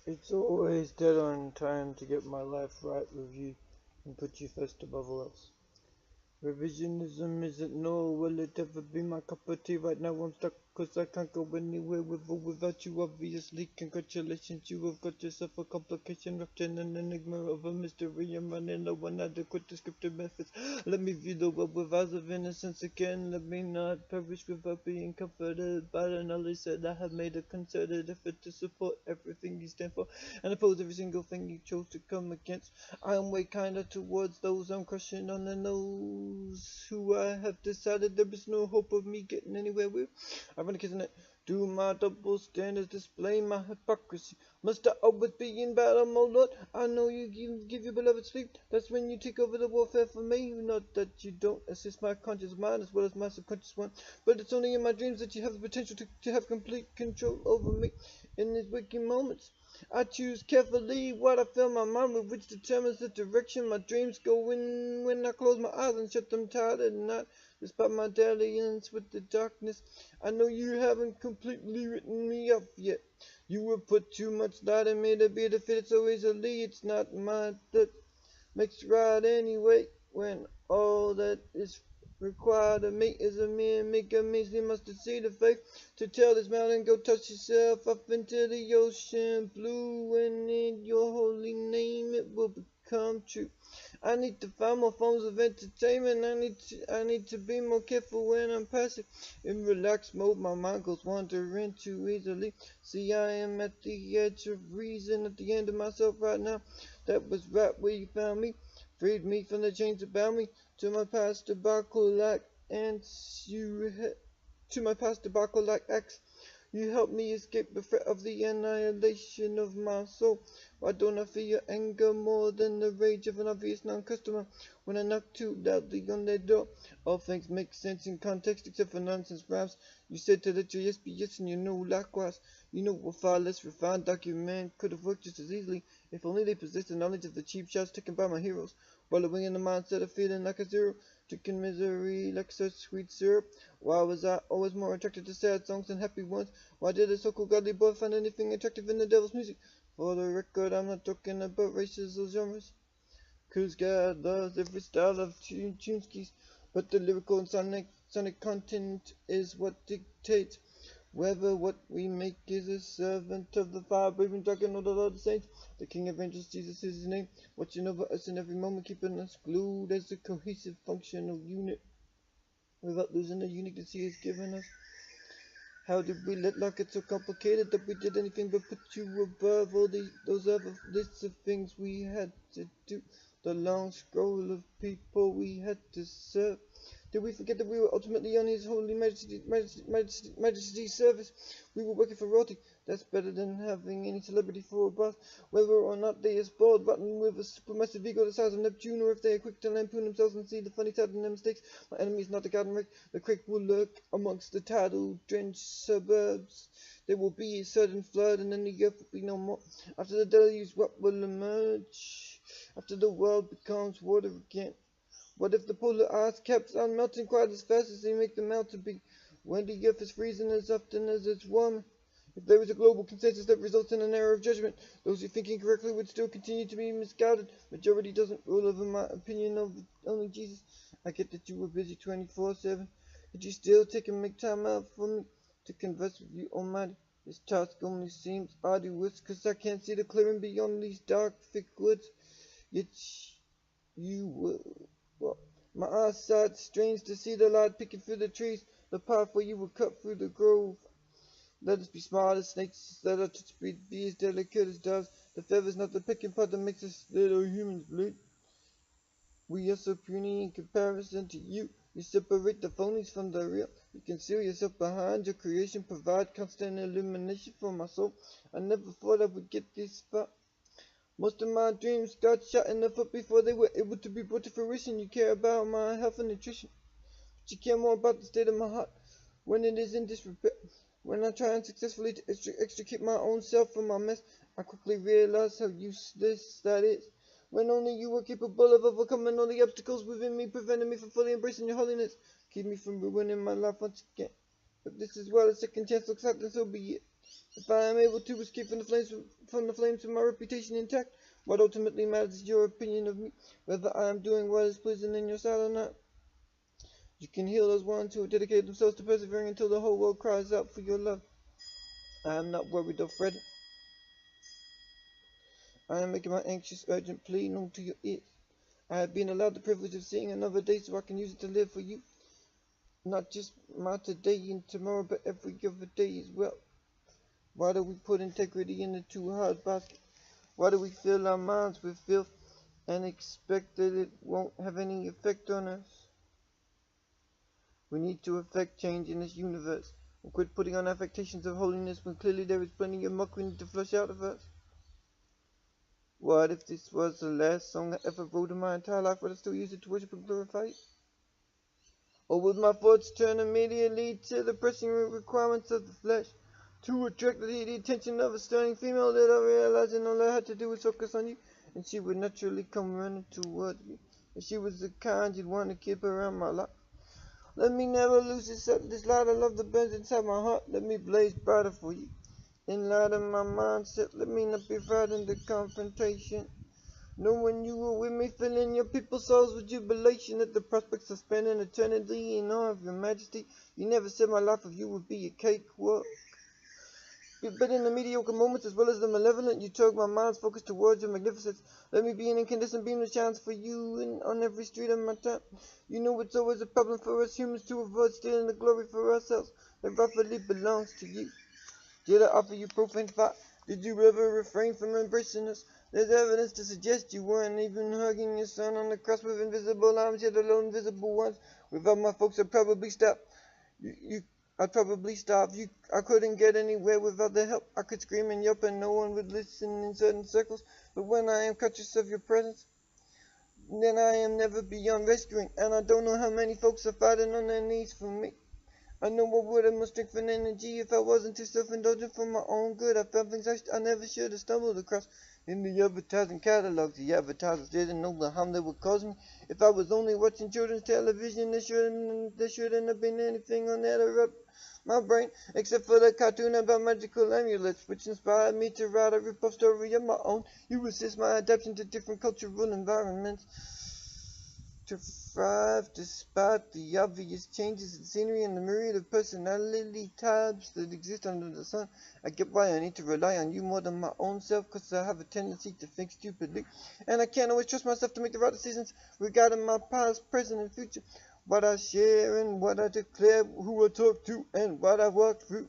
It's always dead on time to get my life right with you and put you first above all else. Revisionism isn't nor will it ever be my cup of tea. Right now I'm stuck cause I can't go anywhere with or without you. Obviously, congratulations, you have got yourself a complication wrapped in an enigma of a mystery. I'm running low on adequate descriptive methods. Let me view the world with eyes of innocence again. Let me not perish without being comforted by the knowledge that I have made a concerted effort to support everything you stand for and oppose every single thing you chose to come against. I am way kinder towards those I'm crushing on the nose, who I have decided there is no hope of me getting anywhere with. Ironic, isn't it? Do my double standards display my hypocrisy? Must I always be in battle mode, Lord? I know you give your beloved sleep. That's when you take over the warfare for me. Not that you don't assist my conscious mind as well as my subconscious one, but it's only in my dreams that you have the potential to have complete control over me in these waking moments. I choose carefully what I fill my mind with, which determines the direction my dreams go in when I close my eyes and shut them tight at night. Despite my dalliance with the darkness, I know you haven't completely written me off yet. You have put too much light in me to be defeated so easily. It's not my that makes right anyway, when all that is required of me is a mere maker measly mustard seed of faith to tell this mountain go touch yourself up into the ocean blue, and in your holy name it will become true. I need to find more forms of entertainment. I need to be more careful when I'm passive. In relaxed mode, my mind goes wandering too easily. See, I am at the edge of reason, at the end of myself right now. That was right where you found me, freed me from the chains that bound me to my past debacle like ants. To my past debacle like acts. You helped me escape the threat of the annihilation of my soul. Why don't I feel your anger more than the rage of an obvious non-customer when I knock too loudly on their door? All things make sense in context except for nonsense rhymes. You said to let your yes be yes, and you know likewise. You know a far less refined document could have worked just as easily if only they possessed the knowledge of the cheap shots taken by my heroes, wallowing in the mindset of feeling like a zero, drinking misery like such sweet syrup. Why was I always more attracted to sad songs than happy ones? Why did a so-called godly boy find anything attractive in the devil's music? For the record, I'm not talking about races or genres, 'cause God loves every style of tuneskis, but the lyrical and sonic content is what dictates whether what we make is a servant of the fire-breathing dragon or the Lord of the Saints. The King of Angels, Jesus is his name, watching over us in every moment, keeping us glued as a cohesive functional unit without losing the uniqueness he has given us. How did we let life get so complicated that we did anything but put you above all those other lists of things we had to do? The long scroll of people we had to serve. Did we forget that we were ultimately on His Holy Majesty's service? We were working for royalty. That's better than having any celebrity for a boss. Whether or not they are spoiled, rotten with a supermassive ego the size of Neptune, or if they are quick to lampoon themselves and see the funny side in their mistakes. My enemy is not the garden wreck. The crick will lurk amongst the tidal-drenched suburbs. There will be a sudden flood, and then the earth will be no more. After the deluge, what will emerge? After the world becomes water again. What if the polar ice caps on melting quite as fast as they make them out to be? When the earth is freezing as often as it's warming? If there is a global consensus that results in an error of judgment, those who think incorrectly would still continue to be misguided. Majority doesn't rule over my opinion of only Jesus. I get that you were busy 24/7. Could you still take and make time out for me to converse with you, Almighty? This task only seems arduous, 'cause I can't see the clearing beyond these dark, thick woods. Yet you will. Well, my eyesight strains to see the light picking through the trees, the path where you will cut through the grove. Let us be smart as snakes, let our touch be as delicate as doves. The feather's not the picking part that makes us little humans bleed. We are so puny in comparison to you. You separate the phonies from the real. You conceal yourself behind your creation, provide constant illumination for my soul. I never thought I would get this far. Most of my dreams got shot in the foot before they were able to be brought to fruition. You care about my health and nutrition, but you care more about the state of my heart when it is in disrepair. When I try unsuccessfully to extricate my own self from my mess, I quickly realize how useless that is. When only you are capable of overcoming all the obstacles within me, preventing me from fully embracing your holiness. Keep me from ruining my life once again. If this is what a second chance looks like, then so be it. If I am able to escape from the flames with my reputation intact, what ultimately matters is your opinion of me, whether I am doing what is pleasing in your sight or not. You can heal those ones who dedicate themselves to persevering until the whole world cries out for your love. I am not worried or fretting. I am making my anxious, urgent plea known to your ears. I have been allowed the privilege of seeing another day so I can use it to live for you. Not just my today and tomorrow, but every other day as well. Why do we put integrity in the too hard basket? Why do we fill our minds with filth and expect that it won't have any effect on us? We need to effect change in this universe and quit putting on affectations of holiness when clearly there is plenty of muck we need to flush out of us. What if this was the last song I ever wrote in my entire life, but I still use it to worship and glorify it? Or would my thoughts turn immediately to the pressing requirements of the flesh, to attract the attention of a stunning female that I realized all I had to do was focus on you, and she would naturally come running towards me, and she was the kind you'd want to keep around my life. Let me never lose this light of love that burns inside my heart. Let me blaze brighter for you. Enlighten my mindset. Let me not be frightened of confrontation. Knowing you were with me, filling your people's souls with jubilation at the prospects of spending eternity in awe of your majesty. You never said my life of you would be a cakewalk. But in the mediocre moments as well as the malevolent, you tug my mind's focus towards your magnificence. Let me be an incandescent beam that shines for you on every street of my town. You know it's always a problem for us humans to avoid stealing the glory for ourselves that rightfully belongs to you. Did I offer you profane thought? Did you ever refrain from embracing us? There's evidence to suggest you weren't even hugging your son on the cross with invisible arms, yet alone visible ones. Without my folks, I'd probably stop. I'd probably stop. I couldn't get anywhere without their help. I could scream and yelp and no one would listen in certain circles. But when I am conscious of your presence, then I am never beyond rescuing. And I don't know how many folks are fighting on their knees for me. I know I would have more strength and energy if I wasn't too self-indulgent for my own good. I found things I never should have stumbled across. In the advertising catalogs, the advertisers didn't know the harm they would cause me. If I was only watching children's television, there shouldn't have been anything on that or up my brain, except for the cartoon about magical amulets, which inspired me to write a rip-off story of my own. You assist my adaptation to different cultural environments to thrive despite the obvious changes in scenery and the myriad of personality types that exist under the sun. I get why I need to rely on you more than my own self, because I have a tendency to think stupidly, and I can't always trust myself to make the right decisions regarding my past, present, and future. What I share and what I declare, who I talk to, and what I walk through.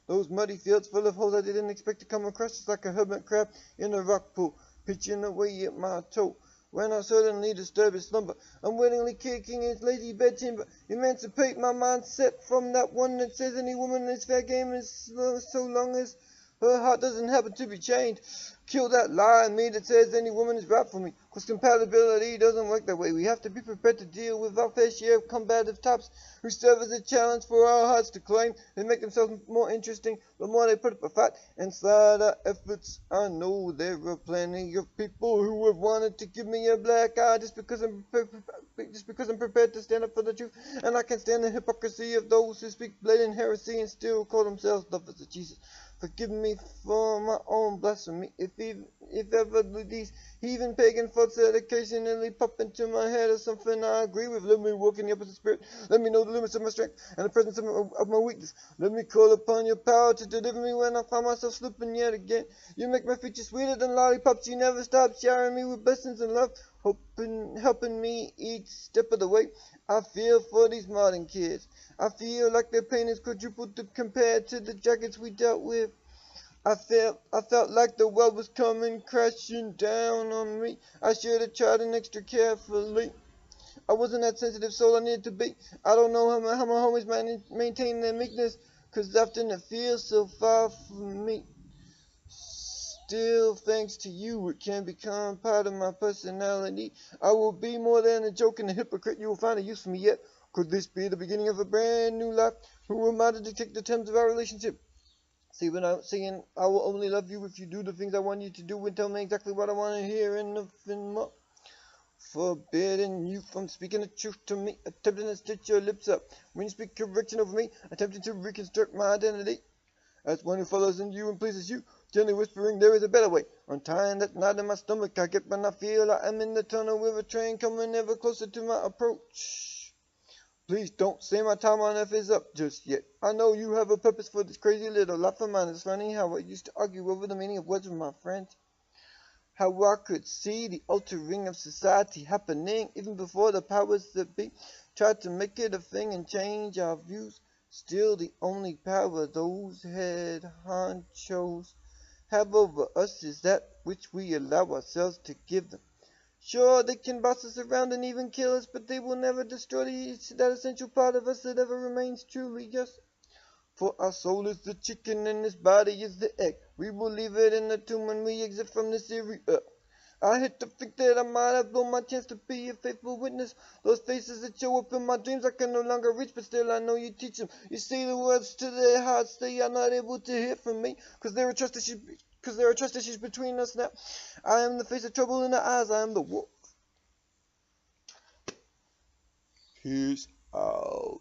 Those muddy fields full of holes I didn't expect to come across, just like a hermit crab in a rock pool, pitching away at my toe. When I suddenly disturb his slumber, unwittingly kicking his lazy bed timber, emancipate my mindset from that one that says any woman is fair game is so long as her heart doesn't happen to be chained. Kill that lie in me that says any woman is right for me, cause compatibility doesn't work that way. We have to be prepared to deal with our fair share of combative types who serve as a challenge for our hearts to claim. They make themselves more interesting the more they put up a fight and slide our efforts. I know there are plenty of people who have wanted to give me a black eye just because I'm prepared to stand up for the truth, and I can't stand the hypocrisy of those who speak blatant heresy and still call themselves lovers of Jesus. Forgive me for my own blasphemy, if ever these heathen pagan thoughts that occasionally pop into my head or something I agree with. Let me walk in the opposite spirit. Let me know the limits of my strength and the presence of my weakness. Let me call upon your power to deliver me when I find myself slipping yet again. You make my future sweeter than lollipops. You never stop showering me with blessings and love, helping me each step of the way. I feel for these modern kids. I feel like their pain is quadrupled compared to the jackets we dealt with. I felt like the world was coming crashing down on me. I should have tried an extra carefully. I wasn't that sensitive soul I needed to be. I don't know how my homies maintain their meekness, cause often it feels so far from me. Still, thanks to you, it can become part of my personality. I will be more than a joke and a hypocrite. You will find a use for me yet. Could this be the beginning of a brand new life? Who am I to dictate the terms of our relationship? See, when I'm saying I will only love you if you do the things I want you to do and tell me exactly what I want to hear and nothing more. Forbidding you from speaking the truth to me, attempting to stitch your lips up when you speak correction over me, attempting to reconstruct my identity. as one who follows in you and pleases you, gently whispering there is a better way. Untying that knot in my stomach, I get when I feel I am in the tunnel with a train coming ever closer to my approach. Please don't say my time on earth is up just yet. I know you have a purpose for this crazy little life of mine. It's funny how I used to argue over the meaning of words with my friends. How I could see the altering of society happening even before the powers that be tried to make it a thing and change our views. Still the only power those head honchos have over us is that which we allow ourselves to give them. Sure, they can boss us around and even kill us, but they will never destroy that essential part of us that ever remains truly us. For our soul is the chicken and this body is the egg. We will leave it in the tomb when we exit from this area. I hate to think that I might have blown my chance to be a faithful witness. Those faces that show up in my dreams I can no longer reach, but still I know you teach them. You say the words to their hearts, they are not able to hear from me, because there are trust issues between us now. I am the face of trouble in the eyes, I am the wolf. Peace out.